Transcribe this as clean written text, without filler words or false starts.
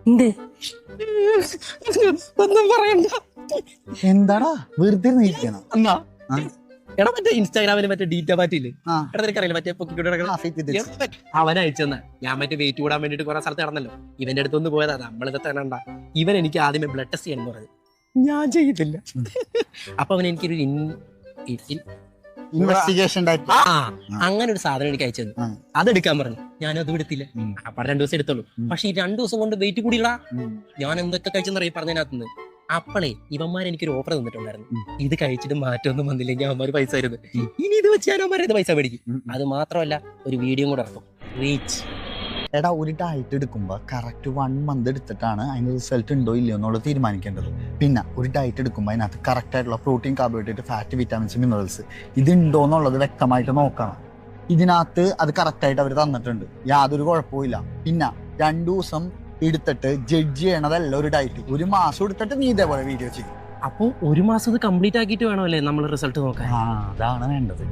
എന്ത് ഒന്നും പറയണ്ട. എന്താടാ വെറുതെ നീക്കണം എന്നാ എടാ മറ്റേ ഇൻസ്റ്റാഗ്രാമിൽ മറ്റേ ഡീറ്റ പാറ്റില്ലേ, എടാ നിനക്കറിയില്ല മറ്റേ അവൻ അയച്ചെന്ന. ഞാൻ മറ്റേ വെയിറ്റ് കൂടാൻ വേണ്ടിട്ട് കുറെ സ്ഥലത്ത് നടന്നല്ലോ, ഇവന്റെ അടുത്തൊന്ന് പോയതാ. നമ്മളിതൊക്കെ കാണണ്ട. ഇവൻ എനിക്ക് ആദ്യമേ ബ്ലഡ് ടെസ്റ്റ് ചെയ്യണമെന്ന് പറഞ്ഞു. ഞാൻ ചെയ്തില്ല. അപ്പൊ അവൻ എനിക്കൊരു ഇൻവെസ്റ്റിഗേഷൻ അങ്ങനെ ഒരു സാധനം എനിക്ക് അയച്ചത്. അതെടുക്കാൻ പറഞ്ഞു. ഞാനത് എടുത്തില്ല. അപ്പൊ 2 ദിവസം എടുത്തുള്ളൂ. പക്ഷെ ഈ 2 ദിവസം കൊണ്ട് വെയിറ്റ് കൂടിയില്ല. ഞാൻ എന്തൊക്കെ കഴിച്ചെന്നറിയ പറഞ്ഞതിനകത്തുനിന്ന്. അപ്പളേ ഇവന്മാർ എനിക്കൊരു ഓഫർ തന്നിട്ടുണ്ടായിരുന്നു. ഇത് കഴിച്ചിട്ട് മാറ്റമൊന്നും വന്നില്ലെങ്കിൽ അവന്മാര് പൈസ തരുന്നത്. ഇനി ഇത് വെച്ച് ഞാൻ അവന്മാരെ പൈസ മേടിക്കും. അത് മാത്രമല്ല ഒരു വീഡിയോ കൂടെ ഇറക്കും. റീച്ച്. എടാ ഒരു ഡയറ്റ് എടുക്കുമ്പോൾ കറക്റ്റ് 1 മന്ത് എടുത്തിട്ടാണ് അതിന് റിസൾട്ട് ഉണ്ടോ ഇല്ലയോ എന്നുള്ളത് തീരുമാനിക്കേണ്ടത്. പിന്നെ ഒരു ഡയറ്റ് എടുക്കുമ്പോൾ അതിനകത്ത് കറക്റ്റ് ആയിട്ടുള്ള protein, carbohydrate, fat, vitamins, minerals ഇതുണ്ടോ എന്നുള്ളത് വ്യക്തമായിട്ട് നോക്കണം. ഇതിനകത്ത് അത് കറക്റ്റായിട്ട് അവർ തന്നിട്ടുണ്ട്, യാതൊരു കുഴപ്പമില്ല. പിന്നെ 2 ദിവസം എടുത്തിട്ട് ജഡ്ജ് ചെയ്യണതല്ല ഒരു ഡയറ്റ്. 1 മാസം എടുത്തിട്ട് നീ ഇതേപോലെ വീഡിയോ ചെയ്യും. അപ്പൊ 1 മാസം ഇത് കംപ്ലീറ്റ് ആക്കിയിട്ട് വേണമല്ലേ നമ്മൾ റിസൾട്ട് നോക്കാൻ? അതാണ് വേണ്ടത്.